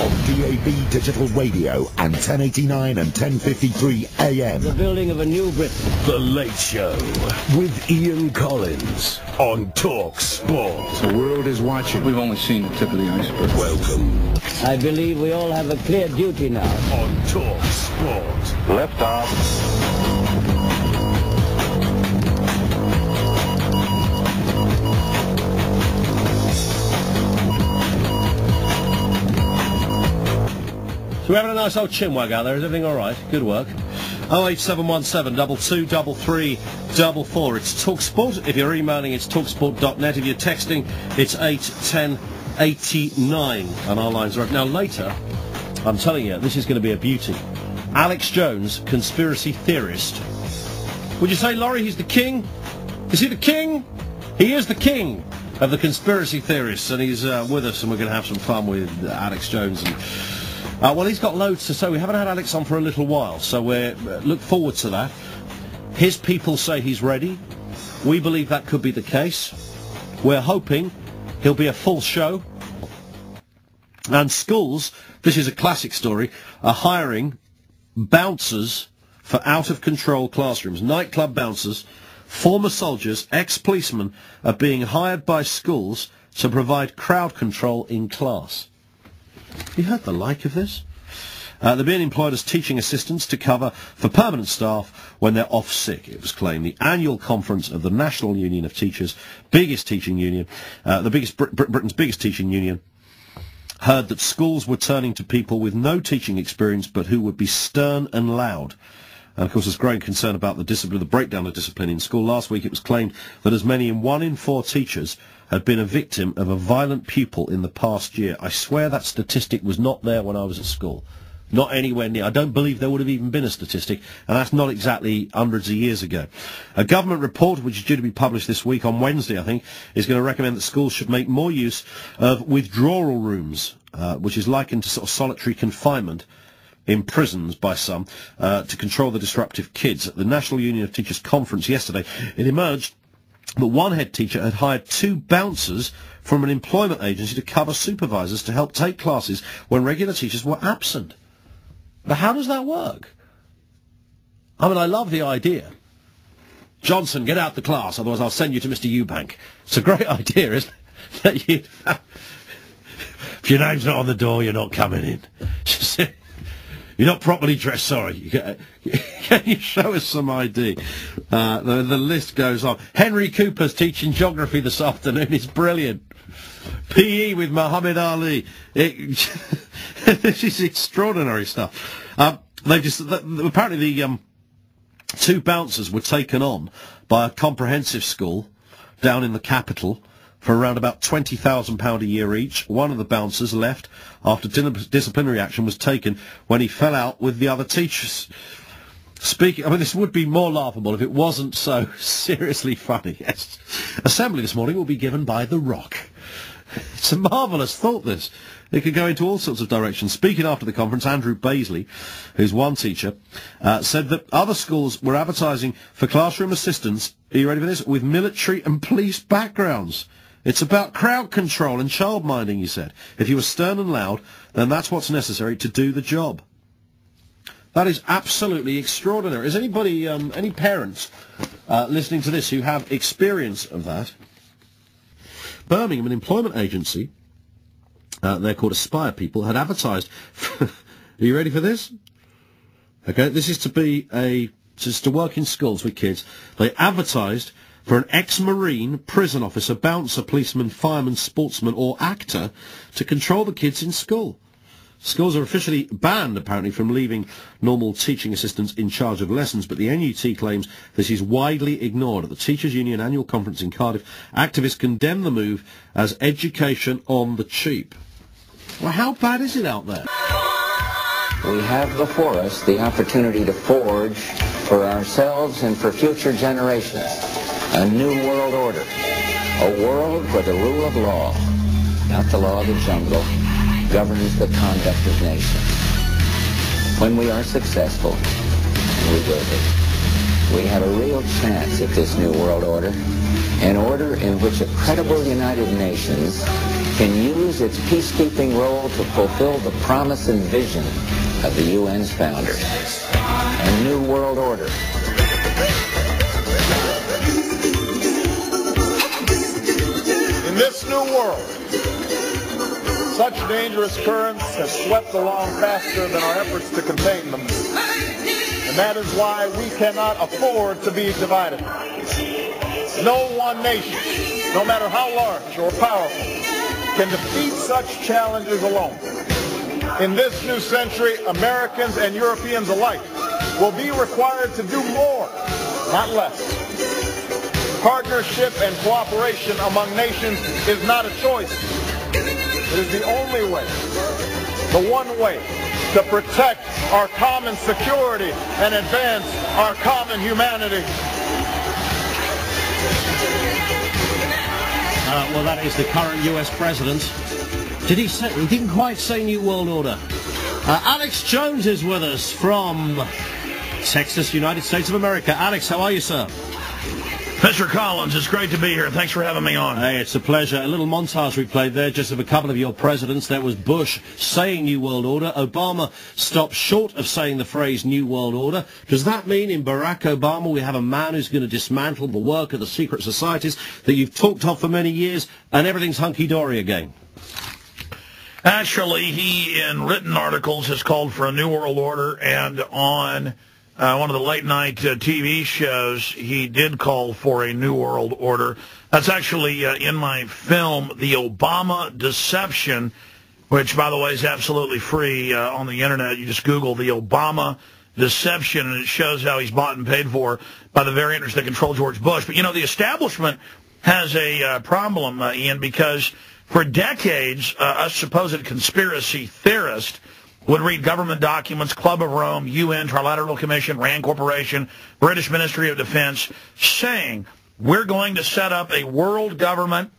on DAB digital radio and 1089 and 1053 AM. The building of a new Britain. The Late Show with Ian Collins on Talksport. The world is watching. We've only seen the tip of the iceberg. Welcome I believe we all have a clear duty now. on Talksport. Lift off. So we're having a nice old chinwag out there. Is everything all right? Good work. 08717 223344. It's Talksport. If you're emailing, it's talksport.net. If you're texting, it's 81089. And our lines are up. Now, later, I'm telling you, this is going to be a beauty. Alex Jones, conspiracy theorist. Would you say, Laurie, he's the king? Is he the king? He is the king of the conspiracy theorists, and he's with us, and we're going to have some fun with Alex Jones. And well, he's got loads to say. We haven't had Alex on for a little while, so we look forward to that. His people say he's ready. We believe that could be the case. We're hoping he'll be a full show. And schools, this is a classic story, are hiring bouncers for out-of-control classrooms. Nightclub bouncers, former soldiers, ex-policemen are being hired by schools to provide crowd control in class. You heard the like of this? They're being employed as teaching assistants to cover for permanent staff when they're off sick, it was claimed. The annual conference of the National Union of Teachers, biggest teaching union, Britain's biggest teaching union, heard that schools were turning to people with no teaching experience but who would be stern and loud. And of course there's growing concern about the breakdown of discipline in school. Last week it was claimed that as many as 1 in 4 teachers had been a victim of a violent pupil in the past year. I swear that statistic was not there when I was at school. Not anywhere near. I don't believe there would have even been a statistic, and that's not exactly hundreds of years ago. A government report, which is due to be published this week on Wednesday, I think, is going to recommend that schools should make more use of withdrawal rooms, which is likened to sort of solitary confinement in prisons by some, to control the disruptive kids. At the National Union of Teachers conference yesterday, it emerged that one head teacher had hired 2 bouncers from an employment agency to cover supervisors to help take classes when regular teachers were absent. But how does that work? I mean, I love the idea. Johnson, get out the class, otherwise I'll send you to Mr. Eubank. It's a great idea, isn't it? That if your name's not on the door, you're not coming in. You're not properly dressed, sorry. Can you show us some ID? The list goes on. Henry Cooper's teaching geography this afternoon is brilliant. PE with Muhammad Ali. This is extraordinary stuff. Apparently the 2 bouncers were taken on by a comprehensive school down in the capital for around about £20,000 a year each. One of the bouncers left after disciplinary action was taken when he fell out with the other teachers. This would be more laughable if it wasn't so seriously funny. Yes. Assembly this morning will be given by The Rock. It's a marvellous thought, this. It could go into all sorts of directions. Speaking after the conference, Andrew Baisley, who's one teacher, said that other schools were advertising for classroom assistants, are you ready for this, with military and police backgrounds. It's about crowd control and childminding, he said. If you were stern and loud, then that's what's necessary to do the job. That is absolutely extraordinary. Is anybody, any parents listening to this who have experience of that? Birmingham, an employment agency, they're called Aspire People, had advertised. Are you ready for this? Okay, this is to work in schools with kids. They advertised for an ex-Marine, prison officer, bouncer, policeman, fireman, sportsman or actor to control the kids in school. Schools are officially banned, apparently, from leaving normal teaching assistants in charge of lessons, but the NUT claims this is widely ignored. At the Teachers' Union annual conference in Cardiff, activists condemn the move as education on the cheap. Well, how bad is it out there? We have before us the opportunity to forge for ourselves and for future generations a new world order, a world where the rule of law, not the law of the jungle, governs the conduct of nations. When we are successful, we will be. We have a real chance at this new world order, an order in which a credible United Nations can use its peacekeeping role to fulfill the promise and vision of the UN's founders. A new world order. In this new world, such dangerous currents have swept along faster than our efforts to contain them. And that is why we cannot afford to be divided. No one nation, no matter how large or powerful, can defeat such challenges alone. In this new century, Americans and Europeans alike will be required to do more, not less. Partnership and cooperation among nations is not a choice. It is the only way, the one way, to protect our common security and advance our common humanity. Well, that is the current U.S. president. Did he say? He didn't quite say New World Order. Alex Jones is with us from Texas, United States of America. Alex, how are you, sir? Mr. Collins, it's great to be here. Thanks for having me on. Hey, it's a pleasure. A little montage we played there just of a couple of your presidents. There was Bush saying New World Order. Obama stopped short of saying the phrase New World Order. Does that mean in Barack Obama we have a man who's going to dismantle the work of the secret societies that you've talked of for many years and everything's hunky-dory again? Actually, he, in written articles, has called for a New World Order, and on one of the late-night TV shows, he did call for a New World Order. That's actually in my film, The Obama Deception, which, by the way, is absolutely free on the Internet. You just Google The Obama Deception, and it shows how he's bought and paid for by the very interests that control George Bush. But, you know, the establishment has a problem, Ian, because for decades, us supposed conspiracy theorists would read government documents, Club of Rome, UN, Trilateral Commission, RAND Corporation, British Ministry of Defense, saying we're going to set up a world government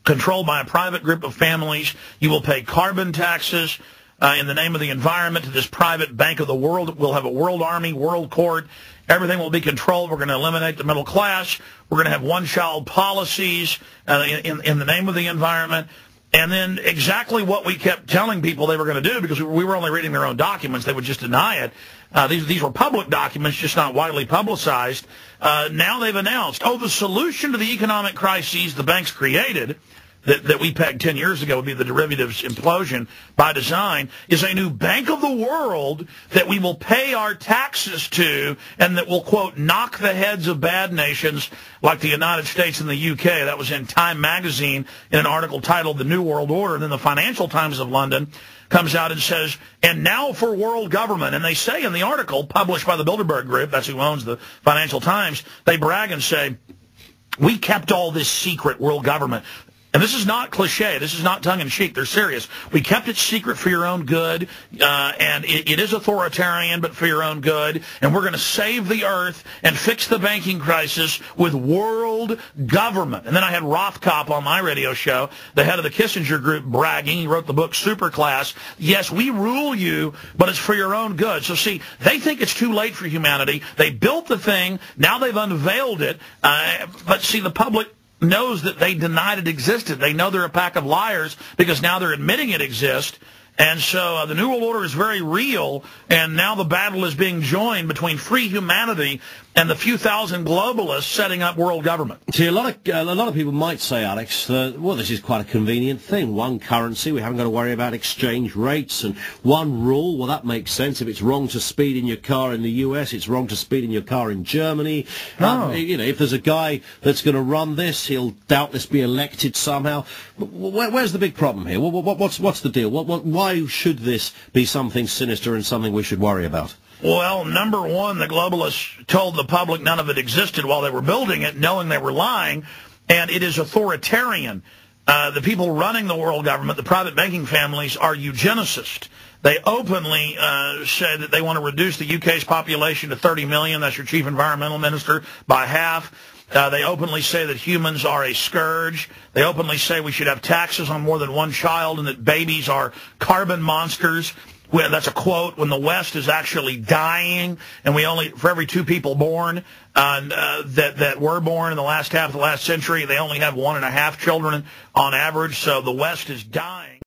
controlled by a private group of families. You will pay carbon taxes in the name of the environment to this private bank of the world. We'll have a world army, world court. Everything will be controlled. We're going to eliminate the middle class. We're going to have one-child policies in the name of the environment. And then exactly what we kept telling people they were going to do, because we were only reading their own documents, they would just deny it. These were public documents, just not widely publicized. Now they've announced, the solution to the economic crises the banks created, that we pegged 10 years ago would be the derivatives implosion by design, is a new bank of the world that we will pay our taxes to, and that will, quote, knock the heads of bad nations like the United States and the UK. That was in Time magazine in an article titled The New World Order. And then the Financial Times of London comes out and says, and now for world government. And they say in the article published by the Bilderberg Group, that's who owns the Financial Times, they brag and say, we kept all this secret world government. And this is not cliche. This is not tongue-in-cheek. They're serious. We kept it secret for your own good, and it is authoritarian, but for your own good. And we're going to save the earth and fix the banking crisis with world government. And then I had Rothkopf on my radio show, the head of the Kissinger Group, bragging. He wrote the book Superclass. Yes, we rule you, but it's for your own good. So, see, they think it's too late for humanity. They built the thing. Now they've unveiled it. But, see, the public knows that they denied it existed. They know they're a pack of liars because now they're admitting it exists. And so the New World Order is very real, and now the battle is being joined between free humanity and the few thousand globalists setting up world government. See, a lot of people might say, Alex, well, this is quite a convenient thing. One currency, we haven't got to worry about exchange rates, and one rule, well, that makes sense. If it's wrong to speed in your car in the US, it's wrong to speed in your car in Germany. You know, if there's a guy that's going to run this, he'll doubtless be elected somehow. Where's the big problem here? What's the deal? Why should this be something sinister and something we should worry about? Well, number one, the globalists told the public none of it existed while they were building it, knowing they were lying, and it is authoritarian. The people running the world government, the private banking families, are eugenicists. They openly say that they want to reduce the UK's population to 30 million, that's your chief environmental minister, by half. They openly say that humans are a scourge. They openly say we should have taxes on more than one child and that babies are carbon monsters. that's a quote, when the West is actually dying, and we only, for every 2 people born that were born in the last half of the last century, they only have 1.5 children on average, so the West is dying.